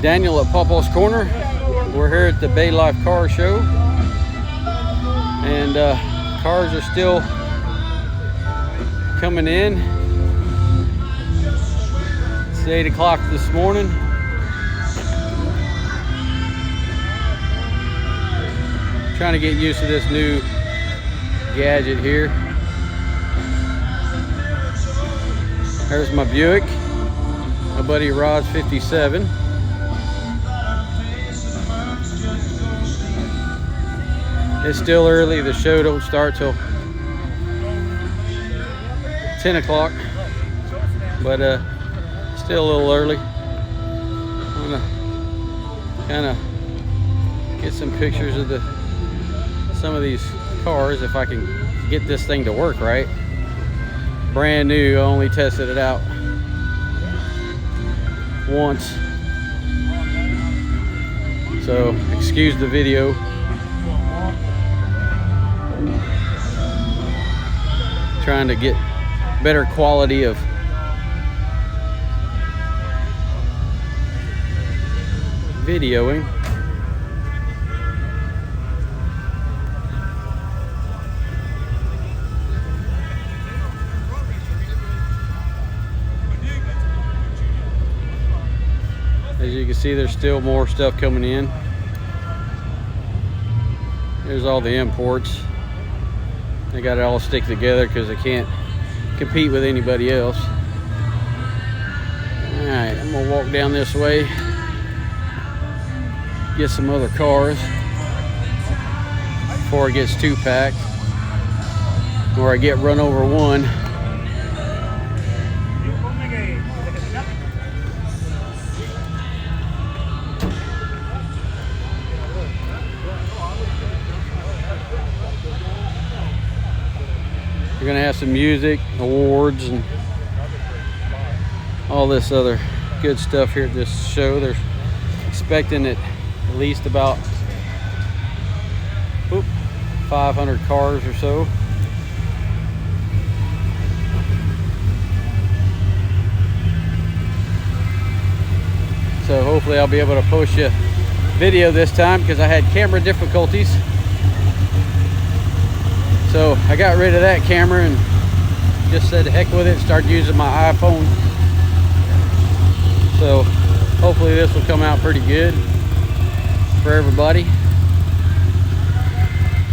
Daniel at Pawpaws Corner. We're here at the Baylife car show, and cars are still coming in. It's 8 o'clock this morning. Trying to get used to this new gadget here. There's my Buick, my buddy Rod's 57. It's still early. The show don't start till 10 o'clock, but still a little early. I'm gonna kind of get some pictures of some of these cars if I can get this thing to work right. Brand new. I only tested it out once, so excuse the video. Trying to get better quality of videoing. As you can see, there's still more stuff coming in. There's all the imports. They got it all stick together because they can't compete with anybody else. All right, I'm gonna walk down this way, get some other cars before it gets too packed, or I get run over one. We're gonna have some music, awards, and all this other good stuff here at this show. They're expecting at least about 500 cars or so. So hopefully I'll be able to post you a video this time because I had camera difficulties. So I got rid of that camera and just said heck with it, started using my iPhone. So hopefully this will come out pretty good for everybody.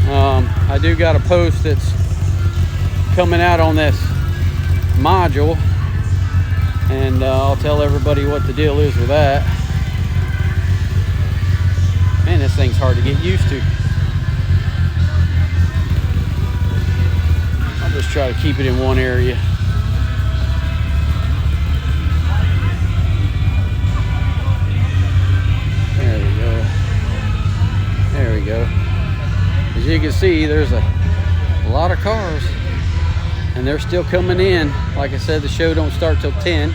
I do got a post that's coming out on this module, and I'll tell everybody what the deal is with that. Man, this thing's hard to get used to. Just try to keep it in one area. There we go. There we go. As you can see, there's a lot of cars, and they're still coming in. Like I said, the show don't start till 10.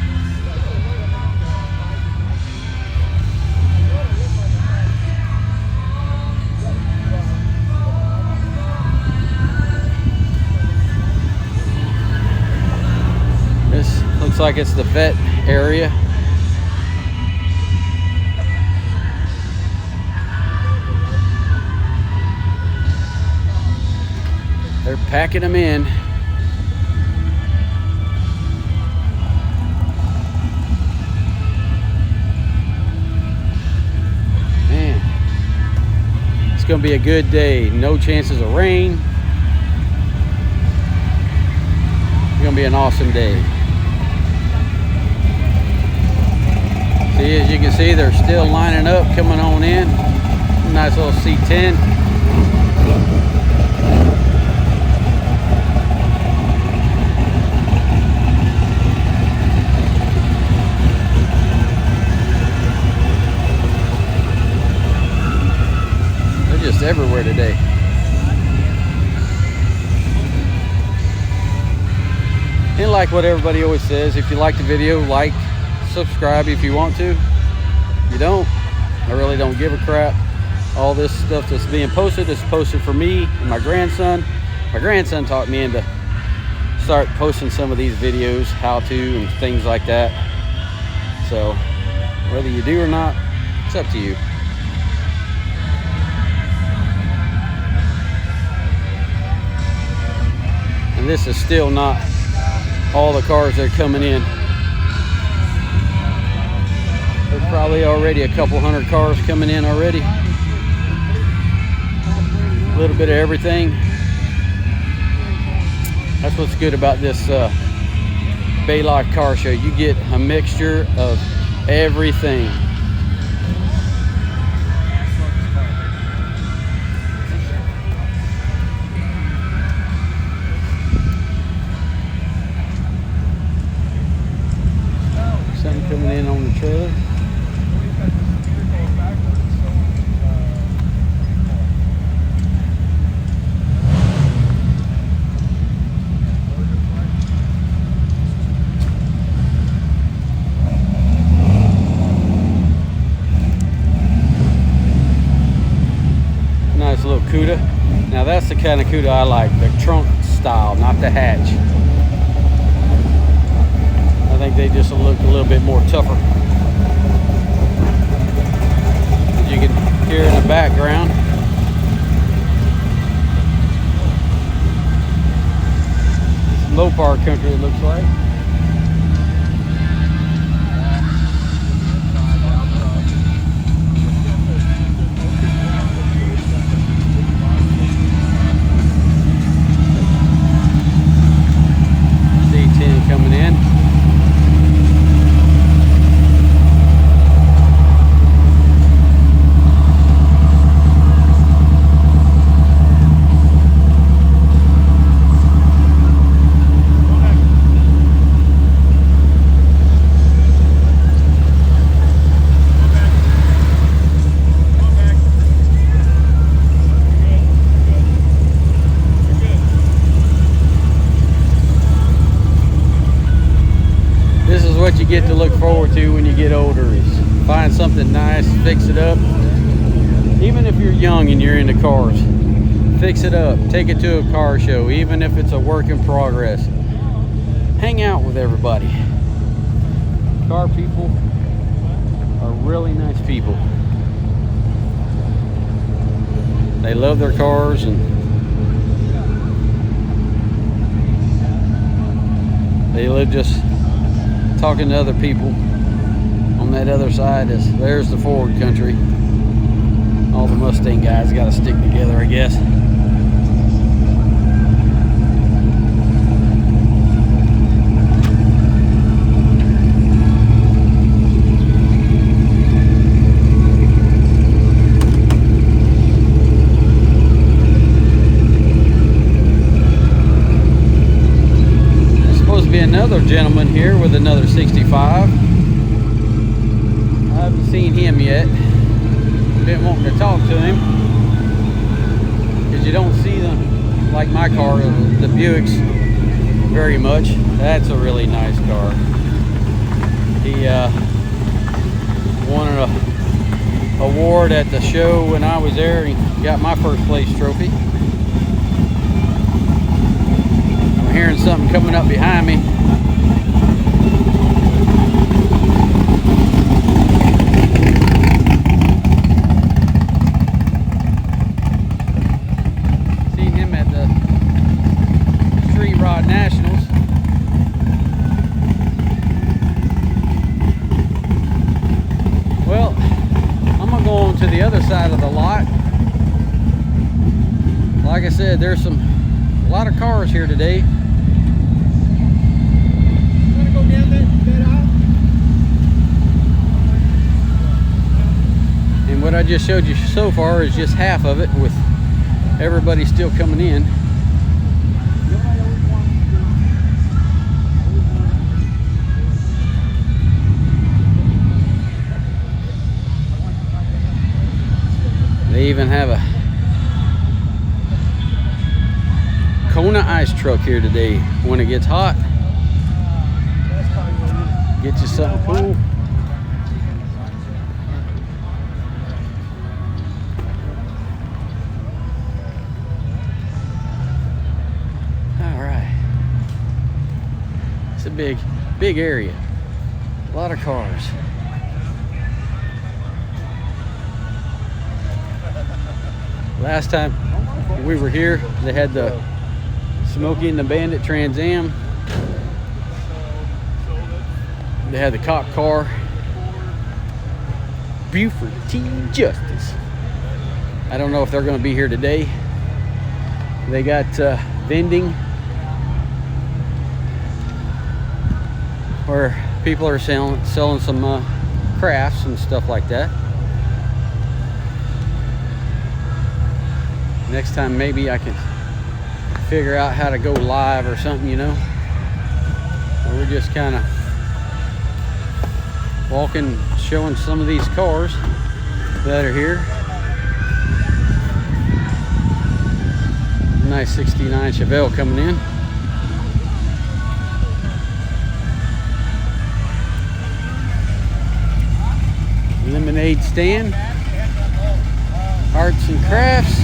Looks like it's the vet area. They're packing them in. Man, it's gonna be a good day. No chances of rain. It's gonna be an awesome day. See, as you can see, they're still lining up, coming on in. Nice little C10. They're just everywhere today. And like what everybody always says, if you like the video, like, subscribe if you want to. If you don't, I really don't give a crap. All this stuff that's being posted is posted for me and my grandson. My grandson taught me to start posting some of these videos, how to and things like that. So whether you do or not, It's up to you. And this is still not all the cars that are coming in. There's probably already a couple hundred cars coming in already. A little bit of everything. That's what's good about this Baylife car show. You get a mixture of everything. Something coming in on the trailer. Nice little CUDA. Now that's the kind of CUDA I like, the trunk style, not the hatch. I think they just look a little bit more tougher. As you can hear in the background. It's low power country, it looks like. C10 coming in. What you get to look forward to when you get older is find something nice, fix it up. Even if you're young and you're into cars, fix it up, take it to a car show, even if it's a work in progress. Hang out with everybody. Car people are really nice people. They love their cars, and they live just talking to other people. On that other side there's the Ford country. All the Mustang guys got to stick together, I guess. Another gentleman here with another 65. I haven't seen him yet. Been wanting to talk to him because you don't see them like my car, the Buicks, very much. That's a really nice car. He won an award at the show when I was there. He got my first place trophy. I'm hearing something coming up behind me. Seen him at the Street Rod Nationals. Well, I'm gonna go on to the other side of the lot. Like I said, there's a lot of cars here today. And what I just showed you so far is just half of it, with everybody still coming in. They even have a Kona ice truck here today. When it gets hot, get you something cool. All right. It's a big area. A lot of cars. Last time we were here, they had the Smokey and the Bandit Trans Am. They had the cop car. Buford Teen Justice. I don't know if they're going to be here today. They got vending where people are selling some crafts and stuff like that. Next time maybe I can figure out how to go live or something, you know. We're just kind of walking, showing some of these cars that are here. Nice 69 Chevelle coming in. Lemonade stand. Arts and crafts.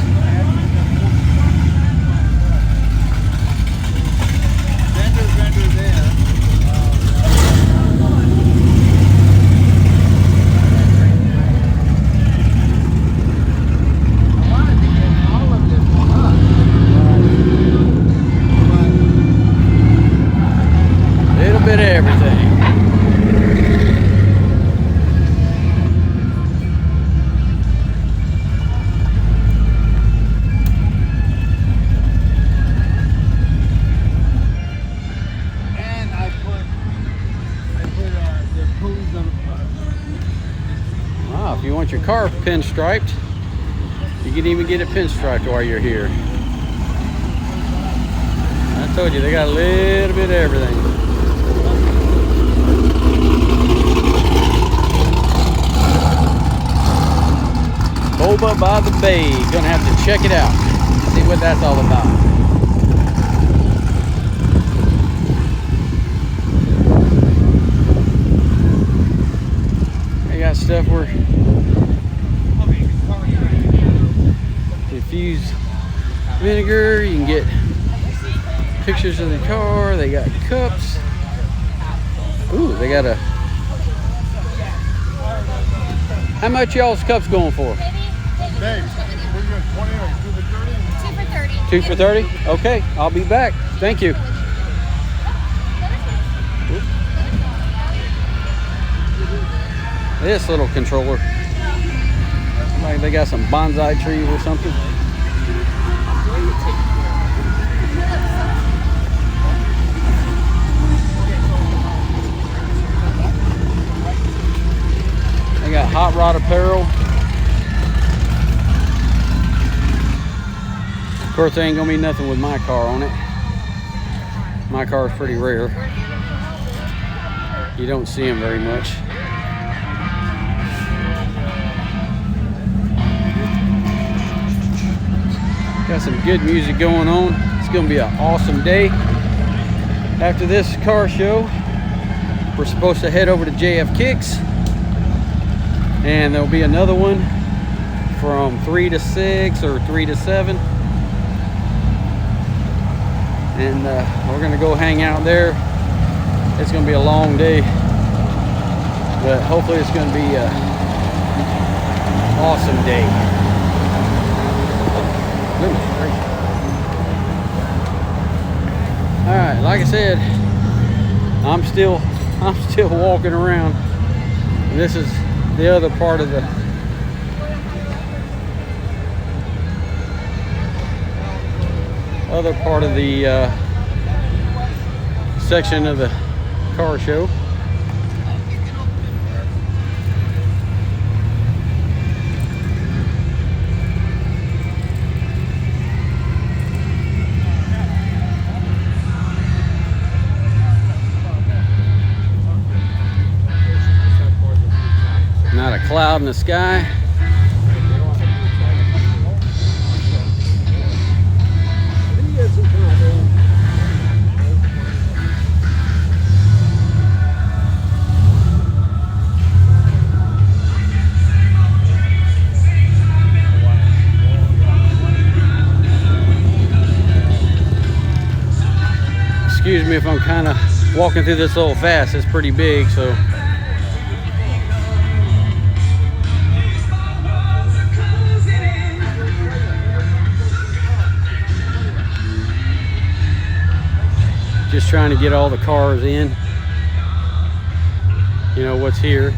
Vendor there. Bit of everything. And I put the ponies on the front. Wow, if you want your car pinstriped, you can even get it pinstriped while you're here. I told you, they got a little bit of everything. Boba by the Bay. Gonna have to check it out. See what that's all about. They got stuff where infused vinegar. You can get pictures of the car. They got cups. Ooh, they got a. How much y'all's cups going for? Dave, we're doing 20 or 2 for 30? 2 for 30. 2 for 30? Okay, I'll be back. Thank you. This little controller. Like they got some bonsai trees or something. They got hot rod apparel. Of course, there ain't gonna be nothing with my car on it. My car is pretty rare. You don't see them very much. Got some good music going on. It's gonna be an awesome day. After this car show, we're supposed to head over to JF Kicks, and there'll be another one from 3 to 6 or 3 to 7. And we're gonna go hang out there. It's gonna be a long day, but hopefully it's gonna be an awesome day. All right, like I said, I'm still walking around. And this is the other part of the section of the car show. Not a cloud in the sky. Excuse me if I'm kind of walking through this a little fast. It's pretty big, so. just trying to get all the cars in. You know what's here.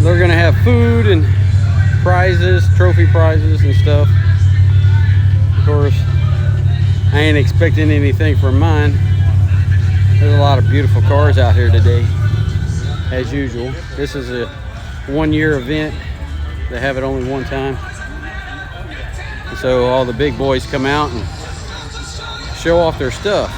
They're gonna have food and prizes, trophy prizes and stuff. Of course, I ain't expecting anything from mine. There's a lot of beautiful cars out here today, as usual. This is a one-year event. They have it only one time. And so all the big boys come out and show off their stuff.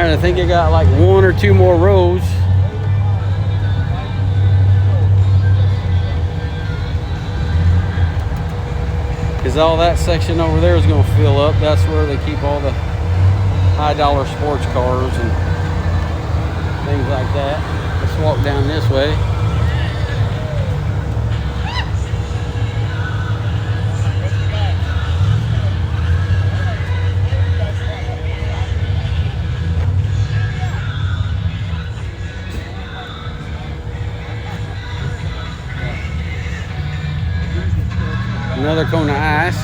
I think I got like 1 or 2 more rows. Because all that section over there is going to fill up. That's where they keep all the high dollar sports cars and things like that. Let's walk down this way. Another cone of ice.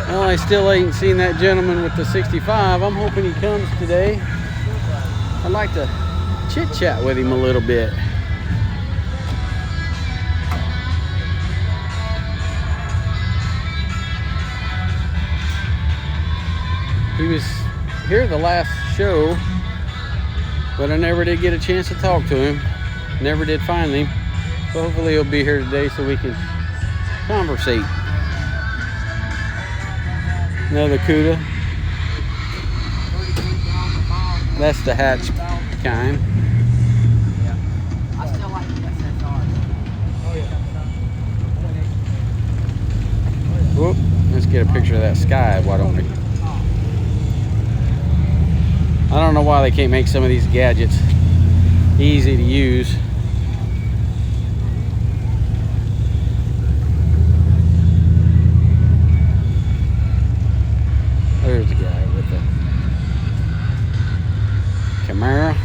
Well, I still ain't seen that gentleman with the 65. I'm hoping he comes today. I'd like to chit chat with him a little bit. He was here the last show, but I never did get a chance to talk to him. Never did find him. So hopefully he'll be here today so we can conversate. Another CUDA. That's the hatch kind. I still like the SSR. Whoop, let's get a picture of that sky, why don't we? I don't know why they can't make some of these gadgets easy to use. There's the guy with the Camaro.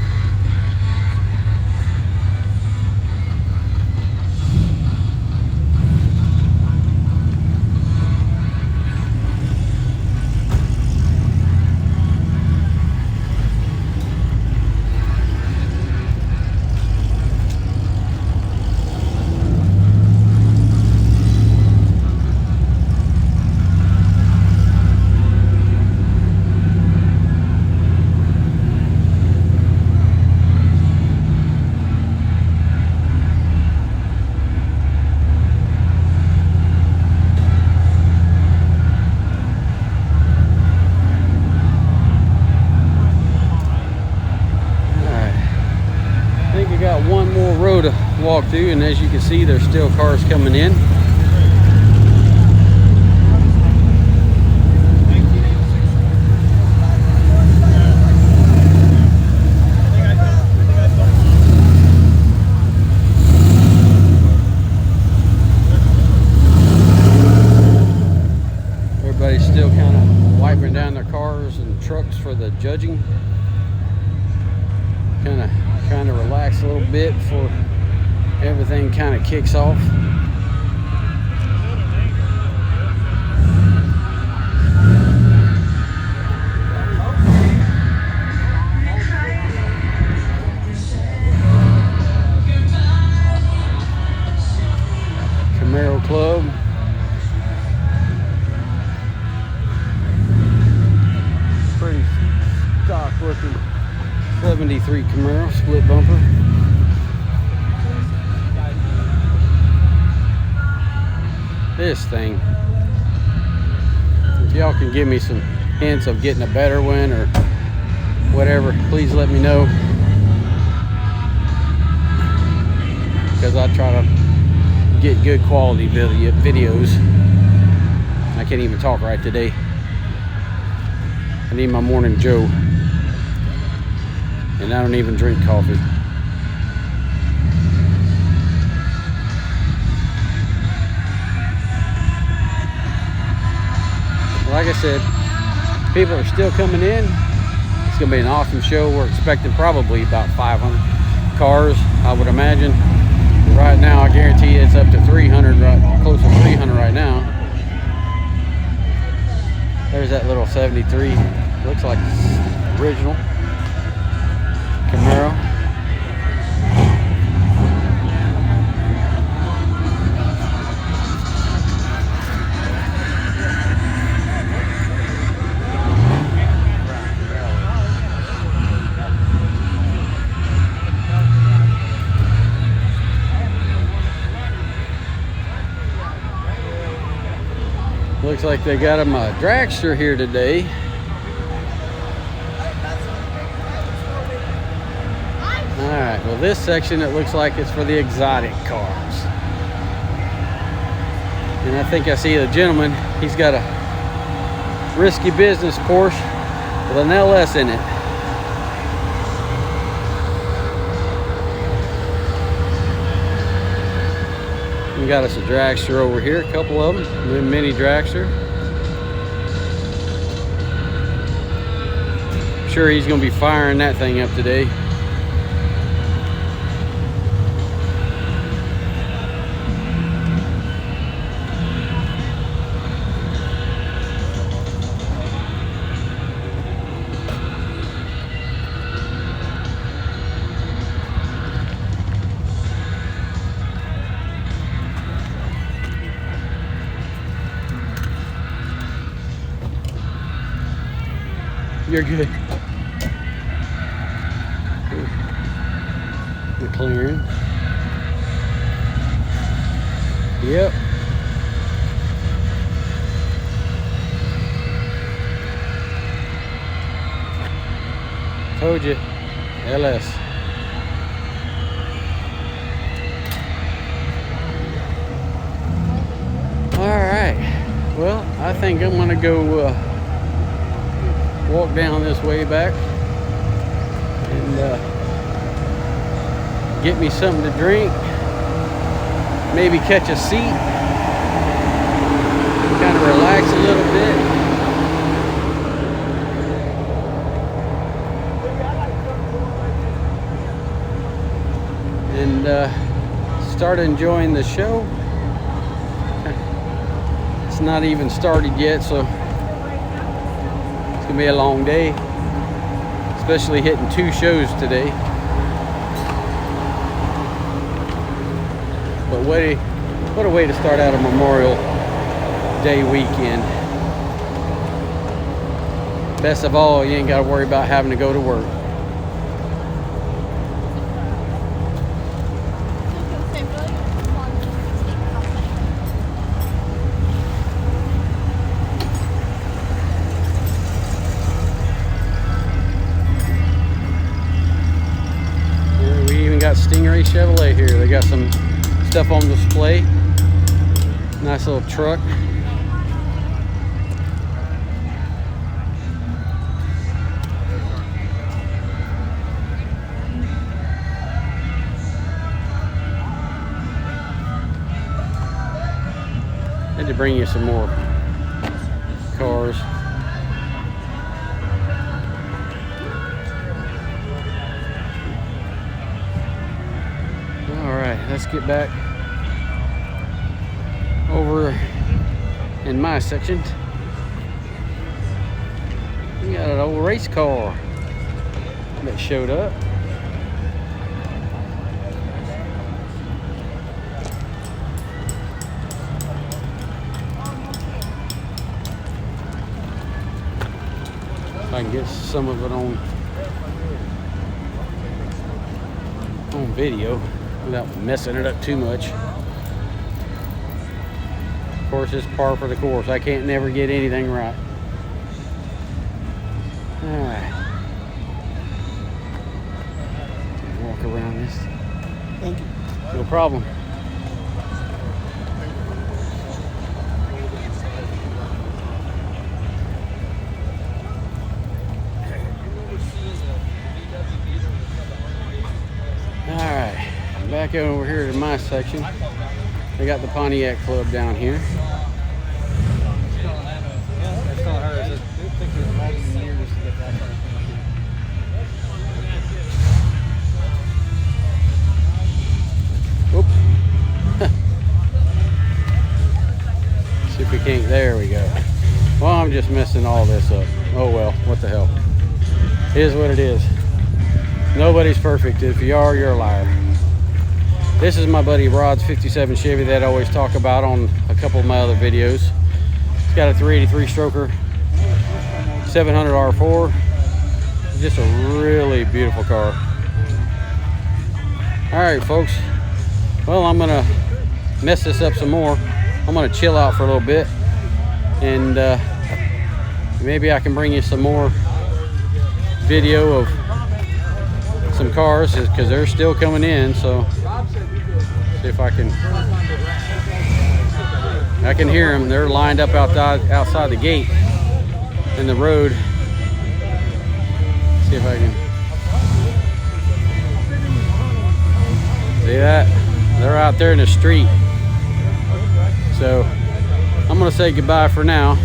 Got one more row to walk through, and as you can see, there's still cars coming in. Everybody's still kind of wiping down their cars and trucks for the judging. Trying to relax a little bit before everything kind of kicks off. Camaro Club. Pretty stock looking 73 Camaro, split bumper. This thing. If y'all can give me some hints of getting a better one or whatever, please let me know. because I try to get good quality videos. I can't even talk right today. I need my morning Joe. And I don't even drink coffee. Like I said, people are still coming in. It's gonna be an awesome show. We're expecting probably about 500 cars, I would imagine. Right now, I guarantee it's up to 300, right, close to 300 right now. There's that little 73. Looks like it's original Camaro. Looks like they got him a dragster here today. Alright, well this section, it looks like it's for the exotic cars. And I think I see a gentleman, he's got a risky business Porsche with an LS in it. We got us a dragster over here, a couple of them, a mini dragster. I'm sure he's gonna be firing that thing up today. You're good. McLaren. Yep. Told you. LS. All right. Well, I think I'm gonna go walk down this way back and get me something to drink, maybe catch a seat, kind of relax a little bit. And start enjoying the show. It's not even started yet, so gonna be a long day, especially hitting 2 shows today. But what a way to start out a Memorial Day weekend. Best of all, you ain't got to worry about having to go to work. Got Stingray Chevrolet here. They got some stuff on display. Nice little truck. Had to bring you some more cars. Let's get back over in my section. We got an old race car that showed up. If I can get some of it on video without messing it up too much. Of course, it's par for the course. I can't never get anything right. Alright. Walk around this. Thank you. No problem. Alright, back over here to my section. They got the Pontiac Club down here. Whoop. See if we can't, there we go. Well, I'm just messing all this up. Oh well, what the hell. It is what it is. Nobody's perfect. If you are, you're a liar. This is my buddy Rod's 57 Chevy that I always talk about on a couple of my other videos. It's got a 383 stroker, 700 R4. Just a really beautiful car. All right, folks. Well, I'm gonna mess this up some more. I'm gonna chill out for a little bit, and maybe I can bring you some more video of some cars, because they're still coming in. So see if I can hear them. They're lined up outside the gate in the road. See if I can see that. They're out there in the street. So I'm gonna say goodbye for now,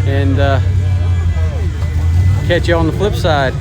and catch you on the flip side.